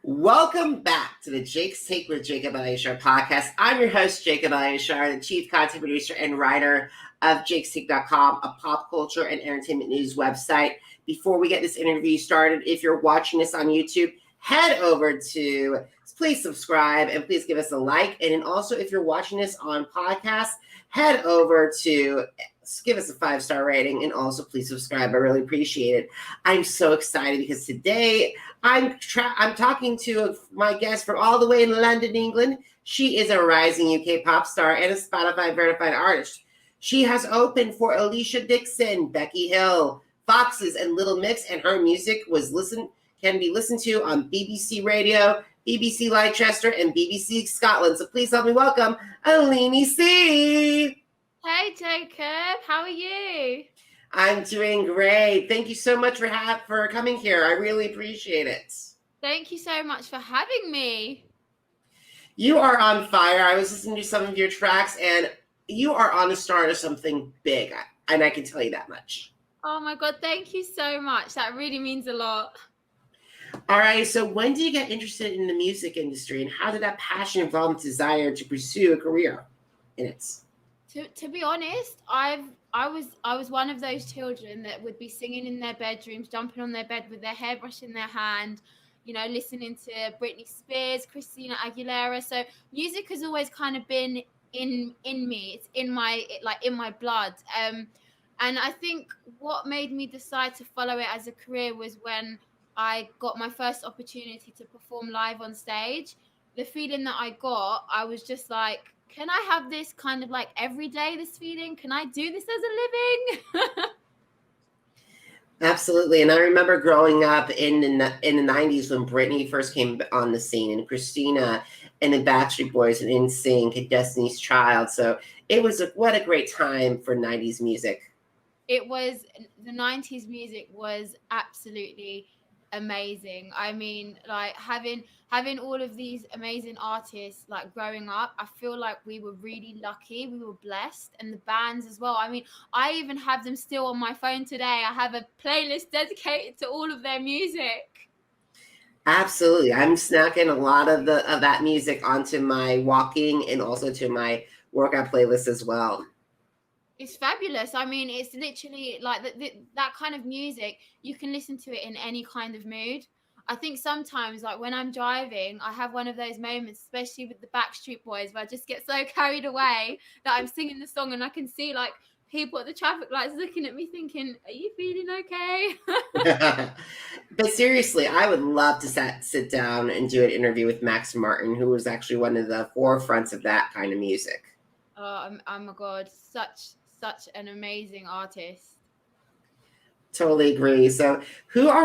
Welcome back to the Jake's Take with Jacob Elyachar Podcast. I'm your host, Jacob Elyachar, the chief content producer and writer of jakestake.com, a pop culture and entertainment news website. Before we get this interview started, if you're watching this on YouTube, head over to please subscribe and please give us a like. And then also, if you're watching this on podcast, head over to give us a 5-star rating and also please subscribe. I really appreciate it. I'm so excited because today I'm talking to my guest from all the way in London, England. She is a rising UK pop star and a Spotify verified artist. She has opened for Alesha Dixon, Becky Hill, Foxes, and Little Mix, and her music can be listened to on BBC Radio, BBC Leicester, and BBC Scotland. So please help me welcome Eleni C. Hey Jacob, how are you? I'm doing great. Thank you so much for coming here. I really appreciate it. Thank you so much for having me. You are on fire. I was listening to some of your tracks, and you are on the start of something big, and I can tell you that much. Oh my God, thank you so much. That really means a lot. All right, so when did you get interested in the music industry, and how did that passion evolve into desire to pursue a career in it? To be honest, I was one of those children that would be singing in their bedrooms, jumping on their bed with their hairbrush in their hand, listening to Britney Spears, Christina Aguilera. So music has always kind of been in me. It's in my blood. And I think what made me decide to follow it as a career was when I got my first opportunity to perform live on stage. The feeling that I got, I was just like, can I have this kind of like every day, this feeling? Can I do this as a living? Absolutely. And I remember growing up in the 90s when Britney first came on the scene, and Christina and the Backstreet Boys and NSYNC and Destiny's Child. So it was what a great time for 90s music. It was, the 90s music was absolutely amazing. I mean, like having all of these amazing artists like growing up, I feel like we were really lucky. We were blessed, and the bands as well. I mean, I even have them still on my phone today. I have a playlist dedicated to all of their music. Absolutely. I'm snacking a lot of that music onto my walking and also to my workout playlist as well. It's fabulous. I mean, it's literally like that kind of music. You can listen to it in any kind of mood. I think sometimes, like when I'm driving, I have one of those moments, especially with the Backstreet Boys, where I just get so carried away that I'm singing the song and I can see like people at the traffic lights looking at me thinking, are you feeling okay? But seriously, I would love to sit down and do an interview with Max Martin, who was actually one of the forefronts of that kind of music. Oh my God, such an amazing artist. Totally agree. So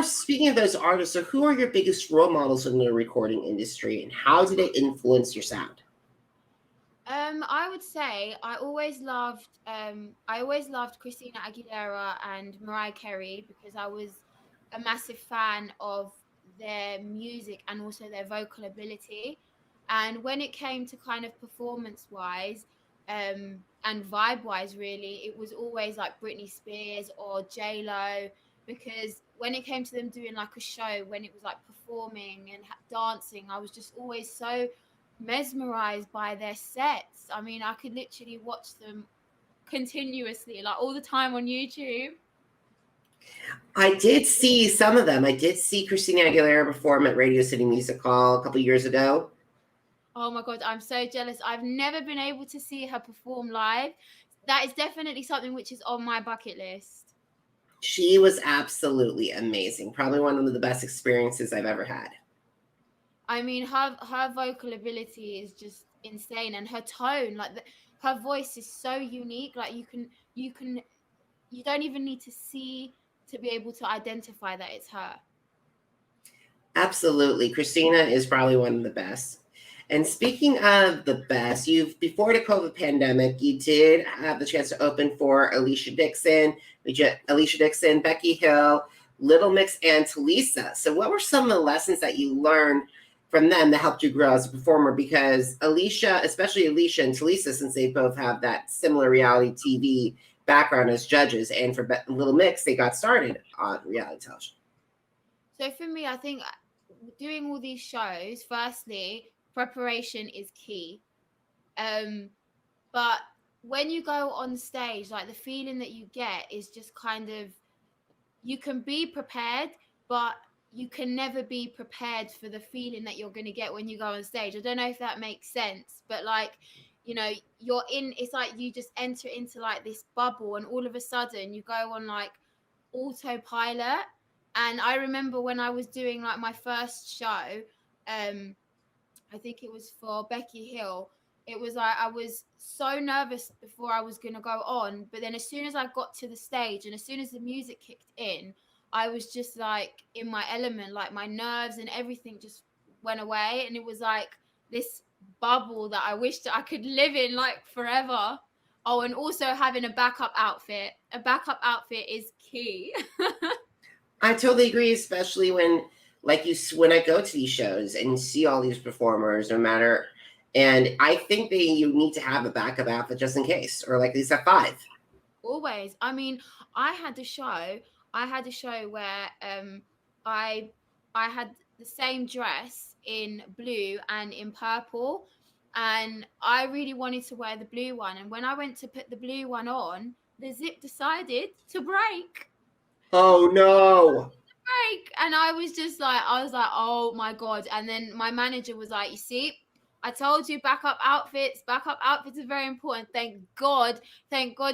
speaking of those artists, so who are your biggest role models in the recording industry, and how do they influence your sound? I would say I always loved Christina Aguilera and Mariah Carey because I was a massive fan of their music and also their vocal ability. And when it came to kind of performance-wise, and vibe-wise, really, it was always like Britney Spears or J-Lo, because when it came to them doing like a show, when it was like performing and dancing, I was just always so mesmerized by their sets. I mean, I could literally watch them continuously, like all the time on YouTube. I did see some of them. I did see Christina Aguilera perform at Radio City Music Hall a couple years ago. Oh my God, I'm so jealous. I've never been able to see her perform live. That is definitely something which is on my bucket list. She was absolutely amazing. Probably one of the best experiences I've ever had. I mean, her vocal ability is just insane, and her tone, like her voice is so unique. Like you don't even need to see to be able to identify that it's her. Absolutely. Christina is probably one of the best. And speaking of the best, before the COVID pandemic, you did have the chance to open for Alesha Dixon, Becky Hill, Little Mix, and Tulisa. So what were some of the lessons that you learned from them that helped you grow as a performer? Because especially Alesha and Tulisa, since they both have that similar reality TV background as judges, and for Little Mix, they got started on reality television. So for me, I think doing all these shows, firstly, preparation is key. But when you go on stage, like the feeling that you get is just kind of, you can be prepared, but you can never be prepared for the feeling that you're going to get when you go on stage. I don't know if that makes sense, but like, you know, you're in, it's like you just enter into like this bubble, and all of a sudden you go on like autopilot. And I remember when I was doing like my first show, I think it was for Becky Hill. It was like I was so nervous before I was going to go on. But then as soon as I got to the stage and as soon as the music kicked in, I was just like in my element, like my nerves and everything just went away. And it was like this bubble that I wished I could live in like forever. Oh, and also having a backup outfit. A backup outfit is key. I totally agree, especially when, like when I go to these shows and see all these performers, no matter, and I think you need to have a backup outfit just in case, or like at least have 5. Always. I mean, I had a show. I had a show where I I had the same dress in blue and in purple, and I really wanted to wear the blue one. And when I went to put the blue one on, the zip decided to break. Oh no! And I was just like, oh my God. And then my manager was like, you see, I told you backup outfits are very important. Thank God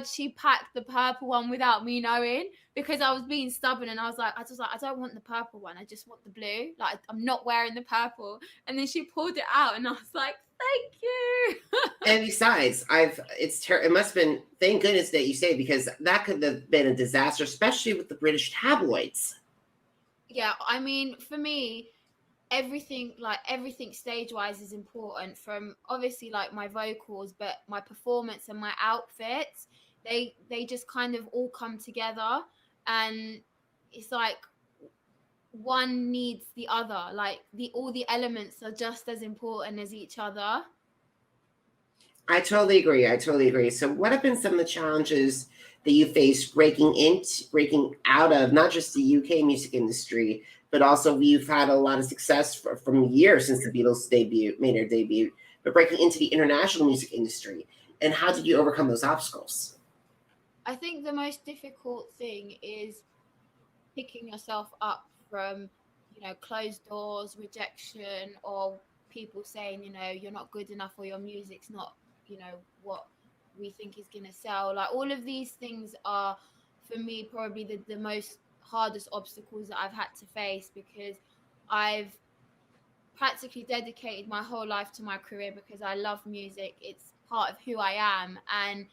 she packed the purple one without me knowing, because I was being stubborn and I was like, I don't want the purple one. I just want the blue. Like, I'm not wearing the purple. And then she pulled it out and I was like, thank you. And besides, it must have been, thank goodness that you say, because that could have been a disaster, especially with the British tabloids. Yeah, I mean, for me, everything stage wise is important, from obviously like my vocals, but my performance and my outfits, they just kind of all come together, and it's like one needs the other, like all the elements are just as important as each other. I totally agree. So what have been some of the challenges that you faced breaking out of not just the UK music industry, but also you've had a lot of success from years since the Beatles made their debut, but breaking into the international music industry? And how did you overcome those obstacles? I think the most difficult thing is picking yourself up from, closed doors, rejection, or people saying, you're not good enough, or your music's not, what we think is going to sell. Like, all of these things are, for me, probably the most hardest obstacles that I've had to face, because I've practically dedicated my whole life to my career because I love music. It's part of who I am. And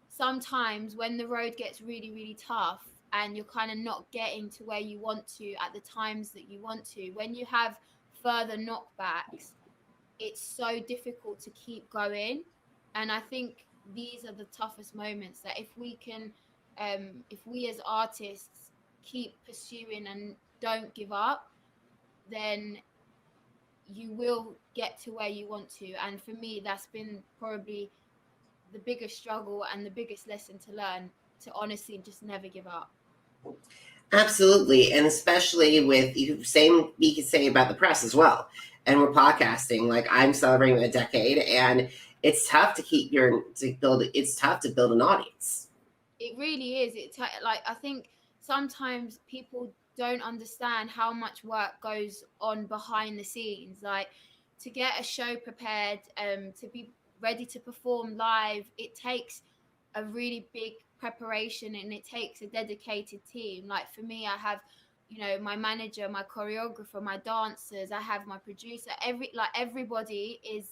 sometimes when the road gets really, really tough and you're kind of not getting to where you want to at the times that you want to, when you have further knockbacks, it's so difficult to keep going. And I think these are the toughest moments, that if we can, if we as artists keep pursuing and don't give up, then you will get to where you want to. And for me, that's been probably the biggest struggle and the biggest lesson to learn, to honestly just never give up. Absolutely. And especially with we could say about the press as well. And we're podcasting, like I'm celebrating a decade, and it's tough it's tough to build an audience. It really is. Like, I think sometimes people don't understand how much work goes on behind the scenes. Like, to get a show prepared, to be ready to perform live, it takes a really big preparation, and it takes a dedicated team. Like, for me, I have, my manager, my choreographer, my dancers, I have my producer. Everybody is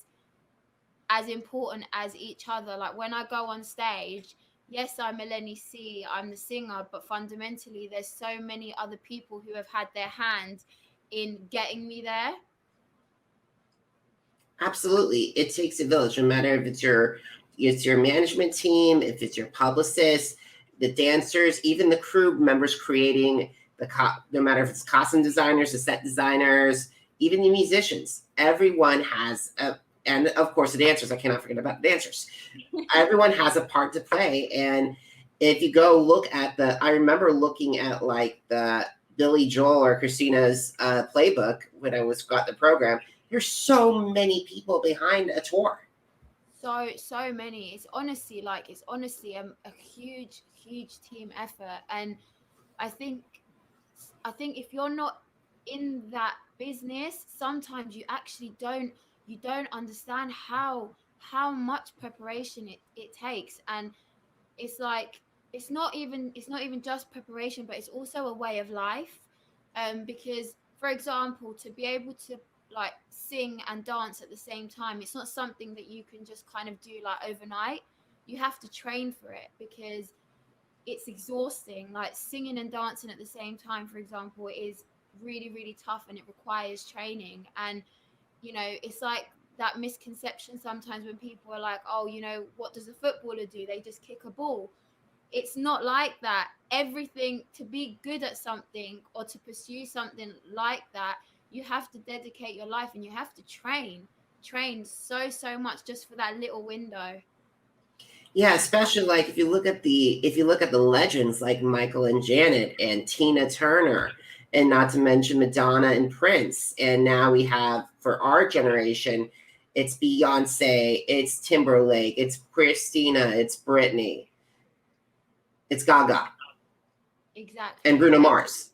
as important as each other. Like, when I go on stage, yes, I'm Eleni C, I'm the singer, but fundamentally there's so many other people who have had their hand in getting me there. Absolutely. It takes a village, no matter if it's your management team, if it's your publicist, the dancers, even the crew members creating no matter if it's costume designers, the set designers, even the musicians. Everyone has and of course the dancers. I cannot forget about the dancers. Everyone has a part to play. And if you go look at I remember looking at like the Billy Joel or Christina's playbook when I got the program. There's so many people behind a tour. So many. It's honestly a huge team effort. And I think if you're not in that business, sometimes you don't understand how much preparation it takes. And it's like it's not even just preparation, but it's also a way of life. Because, for example, to be able to like sing and dance at the same time, it's not something that you can just kind of do like overnight. You have to train for it, because it's exhausting. Like singing and dancing at the same time, for example, is really tough, and it requires training. And it's like that misconception sometimes when people are like, oh, what does a footballer do? They just kick a ball. It's not like that. Everything, to be good at something or to pursue something like that, you have to dedicate your life, and you have to train so much just for that little window. Yeah, especially like if you look at the legends like Michael and Janet and Tina Turner, and not to mention Madonna and Prince. And now we have, for our generation, it's Beyonce, it's Timberlake, it's Christina, it's Britney, it's Gaga, Exactly. and Bruno Mars.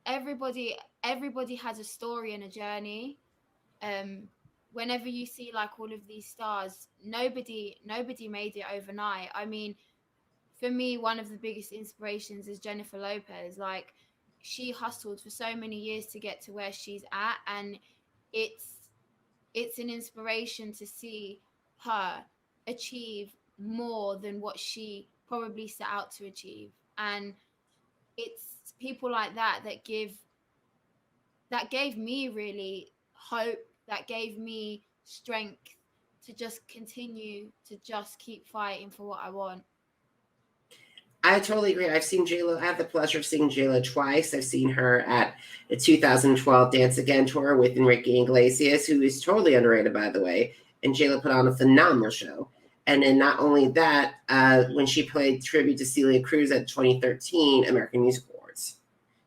Everybody has a story and a journey. Whenever you see like all of these stars, nobody made it overnight. I mean, for me, one of the biggest inspirations is Jennifer Lopez. Like, she hustled for so many years to get to where she's at, and it's an inspiration to see her achieve more than what she probably set out to achieve. And it's people like that gave me really hope, that gave me strength to just continue to just keep fighting for what I want. I totally agree. I've seen JLo. I have the pleasure of seeing JLo twice. I've seen her at the 2012 Dance Again tour with Enrique Iglesias, who is totally underrated, by the way. And JLo put on a phenomenal show. And then not only that, when she played tribute to Celia Cruz at 2013 American Music Awards,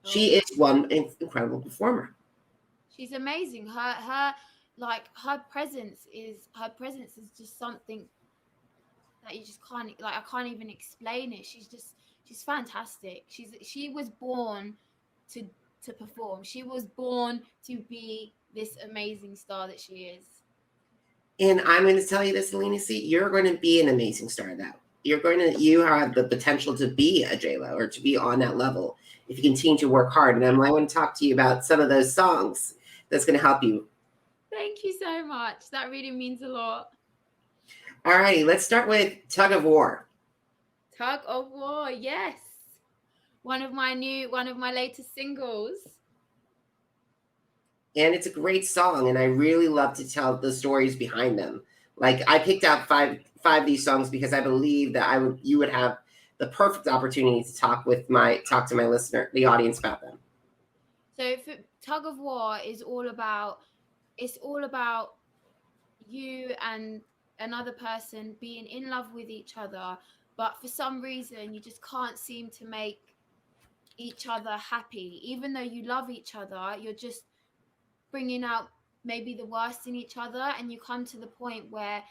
she is one incredible performer. She's amazing. Her presence is just something that you just can't, like, I can't even explain it. She's fantastic. She was born to perform. She was born to be this amazing star that she is. And I'm going to tell you this, Eleni C, you're going to be an amazing star now. You have the potential to be a JLo or to be on that level if you continue to work hard. And I want to talk to you about some of those songs that's going to help you. Thank you so much. That really means a lot. All righty, let's start with Tug of War. Tug of War, yes. One of my latest singles. And it's a great song, and I really love to tell the stories behind them. Like, I picked out five of these songs because I believe that you would have the perfect opportunity to talk to my listener, the audience, about them. So Tug of War is all about you and another person being in love with each other, but for some reason you just can't seem to make each other happy. Even though you love each other, you're just bringing out maybe the worst in each other, and you come to the point where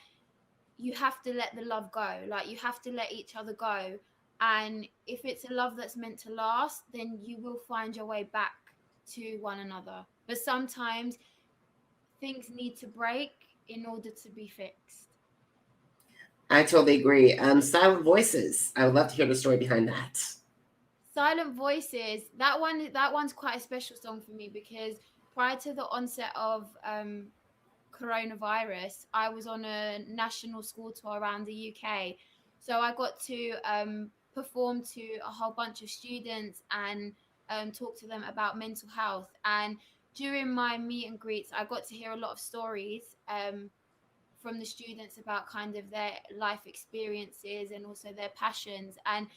you have to let the love go. Like, you have to let each other go. And if it's a love that's meant to last, then you will find your way back to one another. But sometimes things need to break in order to be fixed. I totally agree. Silent Voices. I would love to hear the story behind that. Silent Voices, that one's quite a special song for me, because prior to the onset of coronavirus, I was on a national school tour around the UK. So I got to perform to a whole bunch of students and talk to them about mental health. And during my meet and greets, I got to hear a lot of stories from the students about kind of their life experiences and also their passions. And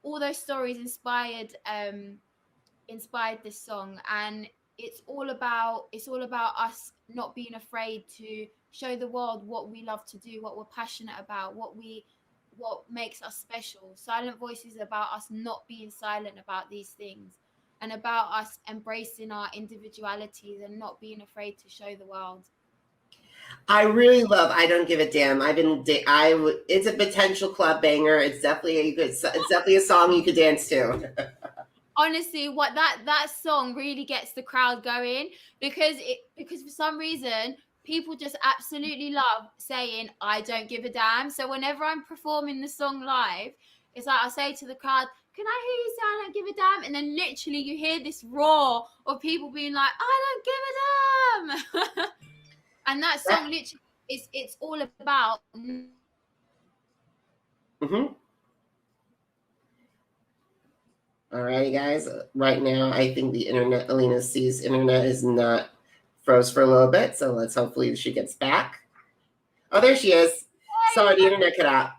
all those stories inspired this song. And it's all about us not being afraid to show the world what we love to do, what we're passionate about, what makes us special. Silent Voice is about us not being silent about these things. and about us embracing our individualities and not being afraid to show the world. I really love I Don't Give a Damn. It's a potential club banger. It's definitely a song you could dance to. Honestly, what that song really gets the crowd going, because for some reason people just absolutely love saying I don't give a damn. So whenever I'm performing the song live, it's like I say to the crowd, can I hear you say I don't give a damn? And then literally you hear this roar of people being like, I don't give a damn. And that song literally it's all about Mm-hmm. All righty, guys. Right now, I think the internet, Eleni C's internet is not froze for a little bit, so let's hopefully she gets back. Oh, there she is. Sorry, the internet cut out.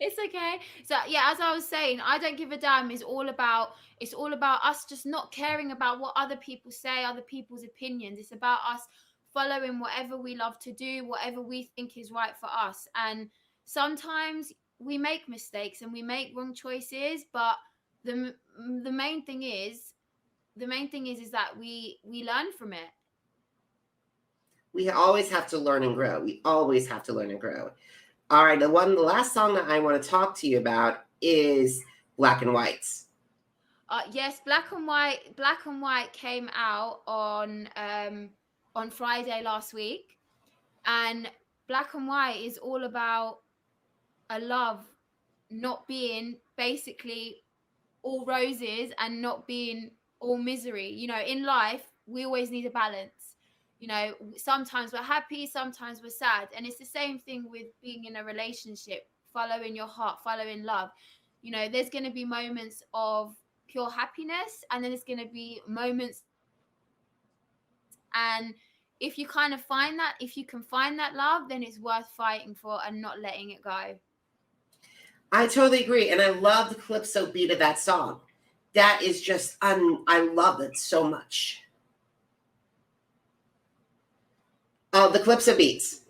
It's okay. So yeah, as I was saying, I Don't Give a Damn is all about us just not caring about what other people say, other people's opinions. It's about us following whatever we love to do, whatever we think is right for us. And sometimes we make mistakes and we make wrong choices, but the main thing is that we learn from it. We always have to learn and grow. All right, the last song that I want to talk to you about is Black and White. Yes, Black and White came out on Friday last week, and Black and White is all about a love not being basically all roses and not being all misery. You know, in life we always need a balance. You know, sometimes we're happy, sometimes we're sad. And it's the same thing with being in a relationship, following your heart, following love. You know, there's going to be moments of pure happiness, and then there's going to be moments. And if you can find that love, then it's worth fighting for and not letting it go. I totally agree. And I love the calypso beat of that song. That is just, I love it so much. Oh, the calypso beats.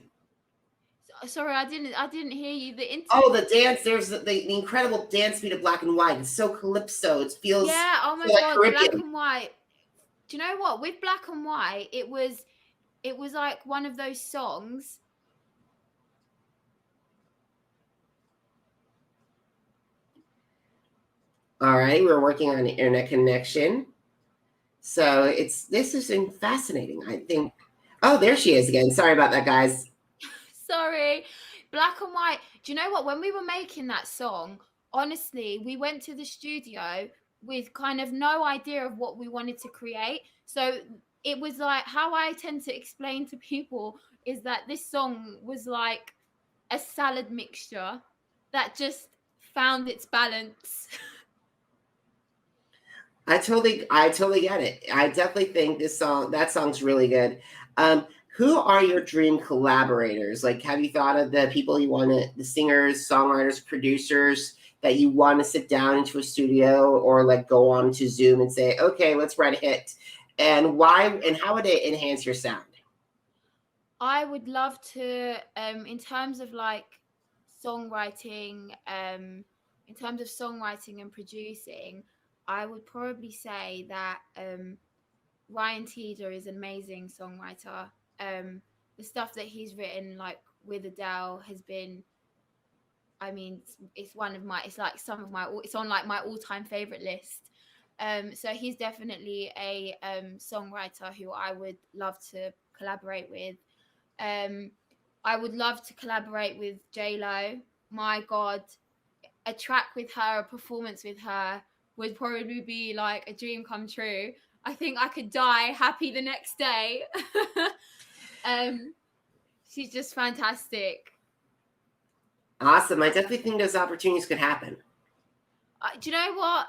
Sorry, I didn't hear you. The dance. There's the incredible dance beat of Black and White. It's so calypso. It feels oh my God, Caribbean. Black and White. Do you know what? With Black and White, it was like one of those songs. All right, we're working on an internet connection. So this is fascinating, I think. Oh, there she is again. Sorry about that, guys. Sorry. Black and White. Do you know what? When we were making that song, honestly, we went to the studio with kind of no idea of what we wanted to create. So it was like, how I tend to explain to people is that this song was like a salad mixture that just found its balance. I totally get it. I definitely think that song's really good. Who are your dream collaborators? Like, have you thought of the people the singers, songwriters, producers that you want to sit down into a studio or like go on to Zoom and say, okay, let's write a hit? And why, and how would it enhance your sound? I would love to, in terms of like songwriting, in terms of songwriting and producing, I would probably say that Ryan Tedder is an amazing songwriter. The stuff that he's written, like with Adele, has been, I mean, it's on like my all-time favorite list. So he's definitely a songwriter who I would love to collaborate with. I would love to collaborate with J-Lo. My God, a track with her, a performance with her would probably be like a dream come true. I think I could die happy the next day. She's just fantastic. Awesome. I definitely think those opportunities could happen. Do you know what?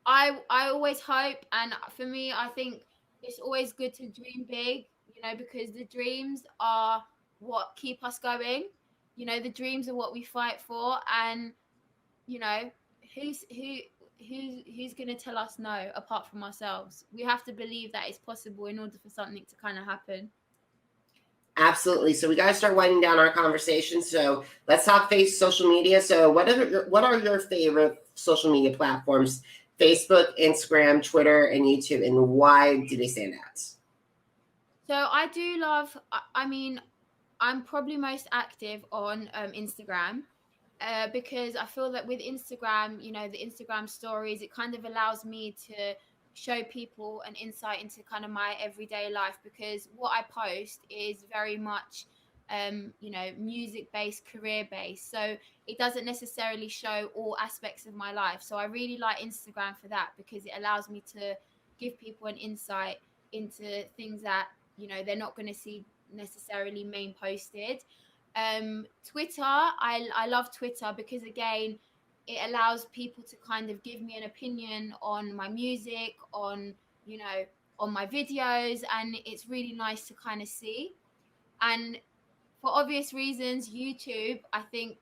I always hope, and for me, I think it's always good to dream big, you know, because the dreams are what keep us going. You know, the dreams are what we fight for, and you know, who's going to tell us no apart from ourselves? We have to believe that it's possible in order for something to kind of happen. Absolutely. So we got to start winding down our conversation. So let's talk social media. So what are your favorite social media platforms Facebook, Instagram, Twitter, and YouTube, and why do they stand out? So I do love, I mean, I'm probably most active on Instagram. Because I feel that with Instagram, you know, the Instagram stories, it kind of allows me to show people an insight into kind of my everyday life, because what I post is very much, you know, music based, career based. So it doesn't necessarily show all aspects of my life. So I really like Instagram for that, because it allows me to give people an insight into things that, you know, they're not going to see necessarily main posted. Twitter, I love Twitter because, again, it allows people to kind of give me an opinion on my music, on, you know, on my videos, and it's really nice to kind of see. And for obvious reasons, YouTube, I think,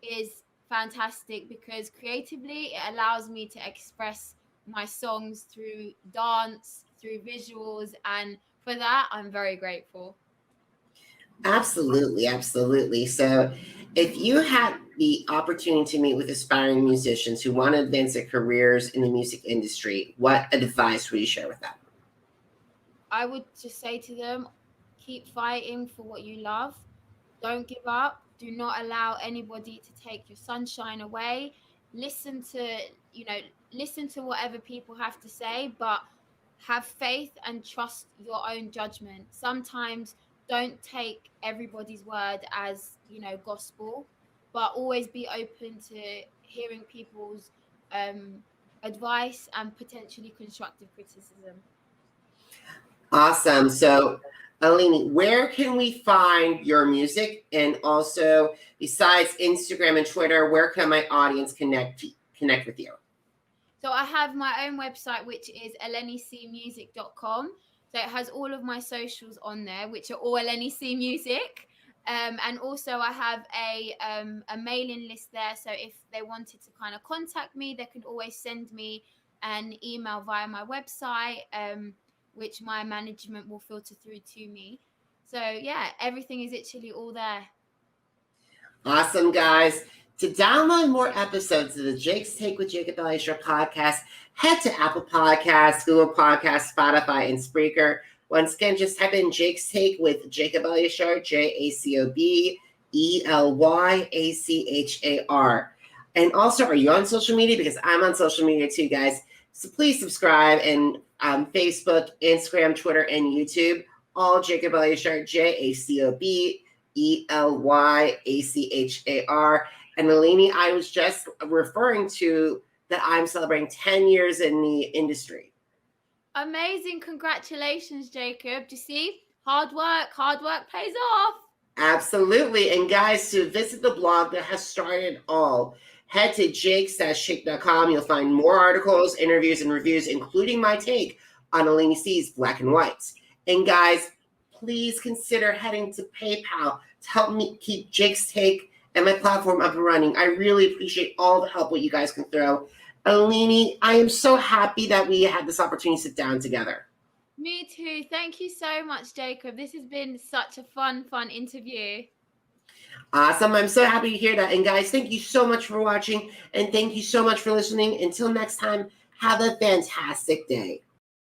is fantastic because creatively it allows me to express my songs through dance, through visuals, and for that I'm very grateful. Absolutely, absolutely. So, if you had the opportunity to meet with aspiring musicians who want to advance their careers in the music industry, what advice would you share with them? I would just say to them, keep fighting for what you love. Don't give up. Do not allow anybody to take your sunshine away. Listen to, you know, listen to whatever people have to say, but have faith and trust your own judgment. Sometimes don't take everybody's word as, you know, gospel, but always be open to hearing people's advice and potentially constructive criticism. Awesome. So, Eleni, where can we find your music? And also, besides Instagram and Twitter, where can my audience connect with you? So I have my own website, which is elenicmusic.com. So it has all of my socials on there, which are all Eleni C Music. And also I have a mailing list there. So if they wanted to kind of contact me, they could always send me an email via my website, which my management will filter through to me. So yeah, everything is literally all there. Awesome, guys. To download more episodes of the Jake's Take with Jacob Elyachar podcast, head to Apple Podcasts, Google Podcasts, Spotify, and Spreaker. Once again, just type in Jake's Take with Jacob Elyachar, JACOBELYACHAR. And also, are you on social media? Because I'm on social media too, guys. So please subscribe and Facebook, Instagram, Twitter, and YouTube. All Jacob Elyachar, JACOBELYACHAR. And Eleni, I was just referring to that I'm celebrating 10 years in the industry. Amazing. Congratulations, Jacob. Do you see? Hard work pays off. Absolutely. And guys, to visit the blog that has started all, head to jakes-shake.com. You'll find more articles, interviews, and reviews, including my take on Eleni C's Black and Whites. And guys, please consider heading to PayPal to help me keep Jake's Take and my platform up and running. I really appreciate all the help what you guys can throw. Eleni, I am so happy that we had this opportunity to sit down together. Me too. Thank you so much, Jacob. This has been such a fun interview. Awesome. I'm so happy to hear that. And guys, thank you so much for watching. And thank you so much for listening. Until next time, have a fantastic day.